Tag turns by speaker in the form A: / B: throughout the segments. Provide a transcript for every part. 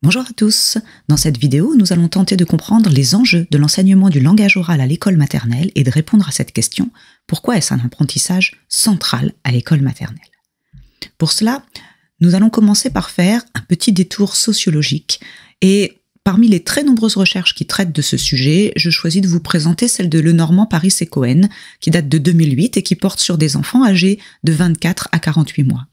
A: Bonjour à tous. Dans cette vidéo, nous allons tenter de comprendre les enjeux de l'enseignement du langage oral à l'école maternelle et de répondre à cette question: pourquoi est-ce un apprentissage central à l'école maternelle? Pour cela, nous allons commencer par faire un petit détour sociologique et parmi les très nombreuses recherches qui traitent de ce sujet, je choisis de vous présenter celle de Lenormand, Paris et Cohen, qui date de 2008 et qui porte sur des enfants âgés de 24 à 48 mois.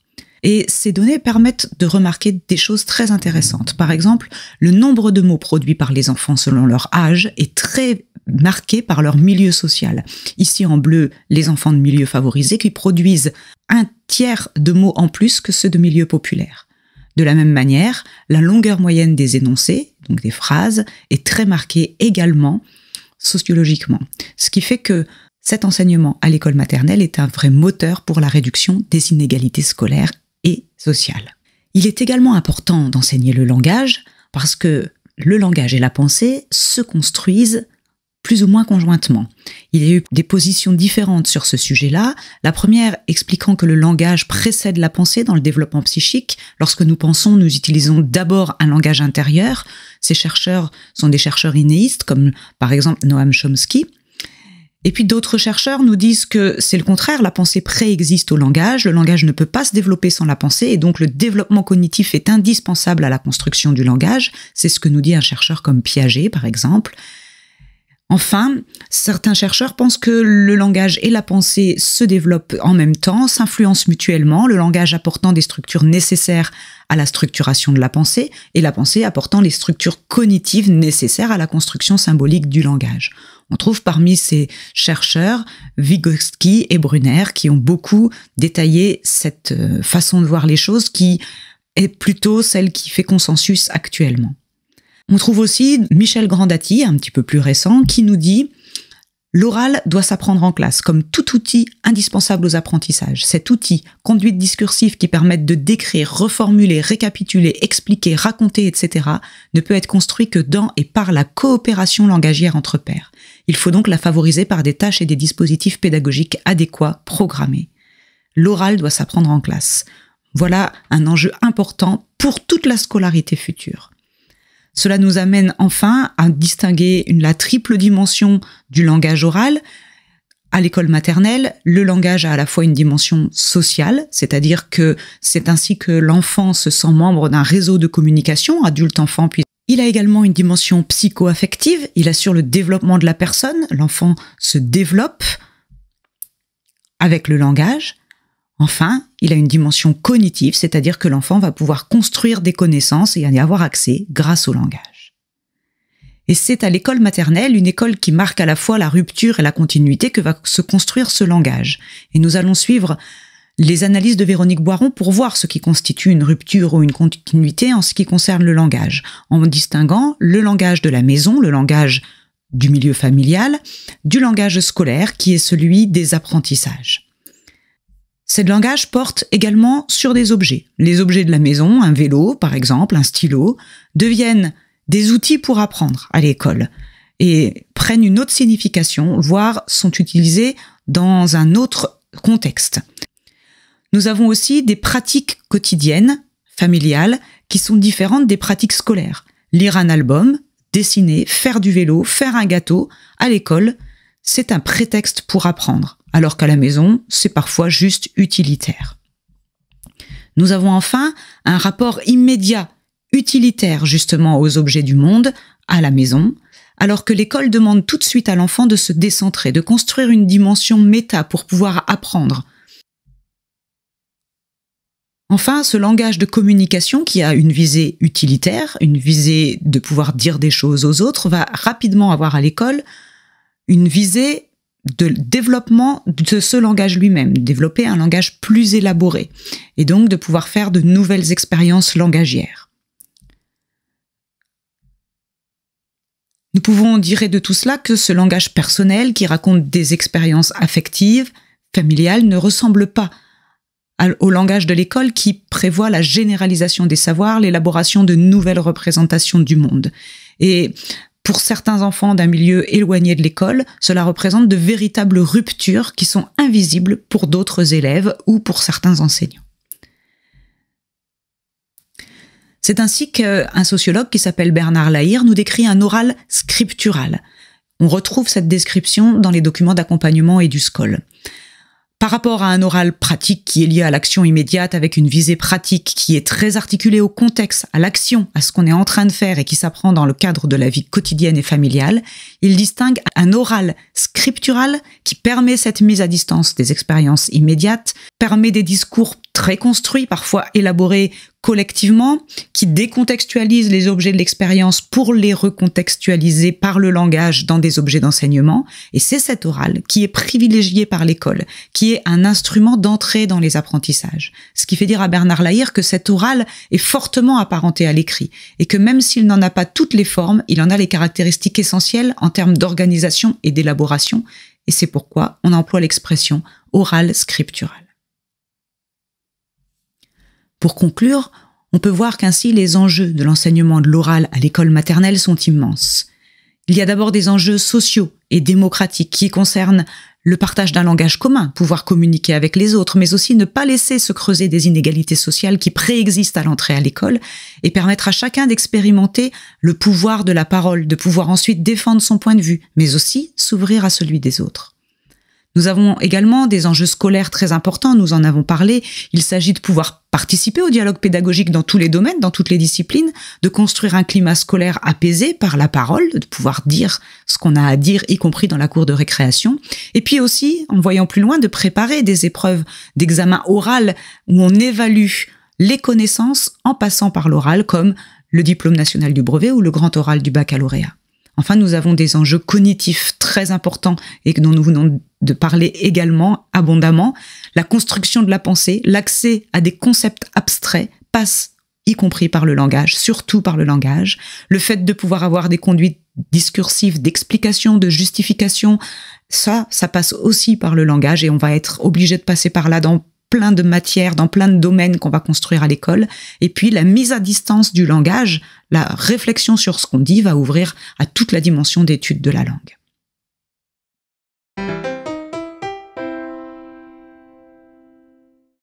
A: Et ces données permettent de remarquer des choses très intéressantes. Par exemple, le nombre de mots produits par les enfants selon leur âge est très marqué par leur milieu social. Ici en bleu, les enfants de milieux favorisés qui produisent 1/3 de mots en plus que ceux de milieux populaires. De la même manière, la longueur moyenne des énoncés, donc des phrases, est très marquée également sociologiquement. Ce qui fait que cet enseignement à l'école maternelle est un vrai moteur pour la réduction des inégalités scolaires et sociales. Il est également important d'enseigner le langage parce que le langage et la pensée se construisent plus ou moins conjointement. Il y a eu des positions différentes sur ce sujet-là. La première expliquant que le langage précède la pensée dans le développement psychique. Lorsque nous pensons, nous utilisons d'abord un langage intérieur. Ces chercheurs sont des chercheurs innéistes, comme par exemple Noam Chomsky. Et puis d'autres chercheurs nous disent que c'est le contraire, la pensée préexiste au langage, le langage ne peut pas se développer sans la pensée, et donc le développement cognitif est indispensable à la construction du langage. C'est ce que nous dit un chercheur comme Piaget, par exemple. Enfin, certains chercheurs pensent que le langage et la pensée se développent en même temps, s'influencent mutuellement, le langage apportant des structures nécessaires à la structuration de la pensée, et la pensée apportant les structures cognitives nécessaires à la construction symbolique du langage. On trouve parmi ces chercheurs Vygotsky et Brunner qui ont beaucoup détaillé cette façon de voir les choses qui est plutôt celle qui fait consensus actuellement. On trouve aussi Michel Grandati, un petit peu plus récent, qui nous dit « L'oral doit s'apprendre en classe comme tout outil indispensable aux apprentissages. Cet outil, conduite discursive qui permette de décrire, reformuler, récapituler, expliquer, raconter, etc., ne peut être construit que dans et par la coopération langagière entre pairs. Il faut donc la favoriser par des tâches et des dispositifs pédagogiques adéquats, programmés. L'oral doit s'apprendre en classe. Voilà un enjeu important pour toute la scolarité future. Cela nous amène enfin à distinguer la triple dimension du langage oral. À l'école maternelle, le langage a à la fois une dimension sociale, c'est-à-dire que c'est ainsi que l'enfant se sent membre d'un réseau de communication, adulte-enfant, puis il a également une dimension psycho-affective, il assure le développement de la personne, l'enfant se développe avec le langage. Enfin, il a une dimension cognitive, c'est-à-dire que l'enfant va pouvoir construire des connaissances et y avoir accès grâce au langage. Et c'est à l'école maternelle, une école qui marque à la fois la rupture et la continuité, que va se construire ce langage. Et nous allons suivre les analyses de Véronique Boiron pour voir ce qui constitue une rupture ou une continuité en ce qui concerne le langage, en distinguant le langage de la maison, le langage du milieu familial, du langage scolaire qui est celui des apprentissages. Ce langage porte également sur des objets. Les objets de la maison, un vélo par exemple, un stylo, deviennent des outils pour apprendre à l'école et prennent une autre signification, voire sont utilisés dans un autre contexte. Nous avons aussi des pratiques quotidiennes, familiales, qui sont différentes des pratiques scolaires. Lire un album, dessiner, faire du vélo, faire un gâteau, à l'école, c'est un prétexte pour apprendre, alors qu'à la maison, c'est parfois juste utilitaire. Nous avons enfin un rapport immédiat, utilitaire justement aux objets du monde, à la maison, alors que l'école demande tout de suite à l'enfant de se décentrer, de construire une dimension méta pour pouvoir apprendre. Enfin, ce langage de communication qui a une visée utilitaire, une visée de pouvoir dire des choses aux autres, va rapidement avoir à l'école une visée de développement de ce langage lui-même, développer un langage plus élaboré, et donc de pouvoir faire de nouvelles expériences langagières. Nous pouvons dire de tout cela que ce langage personnel qui raconte des expériences affectives, familiales, ne ressemble pas au langage de l'école qui prévoit la généralisation des savoirs, l'élaboration de nouvelles représentations du monde. Et pour certains enfants d'un milieu éloigné de l'école, cela représente de véritables ruptures qui sont invisibles pour d'autres élèves ou pour certains enseignants. C'est ainsi qu'un sociologue qui s'appelle Bernard Lahire nous décrit un oral scriptural. On retrouve cette description dans les documents d'accompagnement et du SCOL. Par rapport à un oral pratique qui est lié à l'action immédiate avec une visée pratique qui est très articulée au contexte, à l'action, à ce qu'on est en train de faire et qui s'apprend dans le cadre de la vie quotidienne et familiale, il distingue un oral scriptural qui permet cette mise à distance des expériences immédiates, permet des discours très construits, parfois élaborés collectivement, qui décontextualisent les objets de l'expérience pour les recontextualiser par le langage dans des objets d'enseignement. Et c'est cet oral qui est privilégié par l'école, qui est un instrument d'entrée dans les apprentissages. Ce qui fait dire à Bernard Lahire que cet oral est fortement apparenté à l'écrit et que même s'il n'en a pas toutes les formes, il en a les caractéristiques essentielles en termes d'organisation et d'élaboration. Et c'est pourquoi on emploie l'expression oral scriptural. Pour conclure, on peut voir qu'ainsi les enjeux de l'enseignement de l'oral à l'école maternelle sont immenses. Il y a d'abord des enjeux sociaux et démocratiques qui concernent le partage d'un langage commun, pouvoir communiquer avec les autres, mais aussi ne pas laisser se creuser des inégalités sociales qui préexistent à l'entrée à l'école et permettre à chacun d'expérimenter le pouvoir de la parole, de pouvoir ensuite défendre son point de vue, mais aussi s'ouvrir à celui des autres. Nous avons également des enjeux scolaires très importants, nous en avons parlé. Il s'agit de pouvoir participer au dialogue pédagogique dans tous les domaines, dans toutes les disciplines, de construire un climat scolaire apaisé par la parole, de pouvoir dire ce qu'on a à dire, y compris dans la cour de récréation. Et puis aussi, en voyant plus loin, de préparer des épreuves d'examen oral où on évalue les connaissances en passant par l'oral, comme le diplôme national du brevet ou le grand oral du baccalauréat. Enfin, nous avons des enjeux cognitifs très importants et dont nous venons de parler également abondamment. La construction de la pensée, l'accès à des concepts abstraits passe y compris par le langage, surtout par le langage. Le fait de pouvoir avoir des conduites discursives, d'explication, de justification, ça passe aussi par le langage et on va être obligé de passer par là dans plein de matières, dans plein de domaines qu'on va construire à l'école. Et puis, la mise à distance du langage, la réflexion sur ce qu'on dit va ouvrir à toute la dimension d'étude de la langue.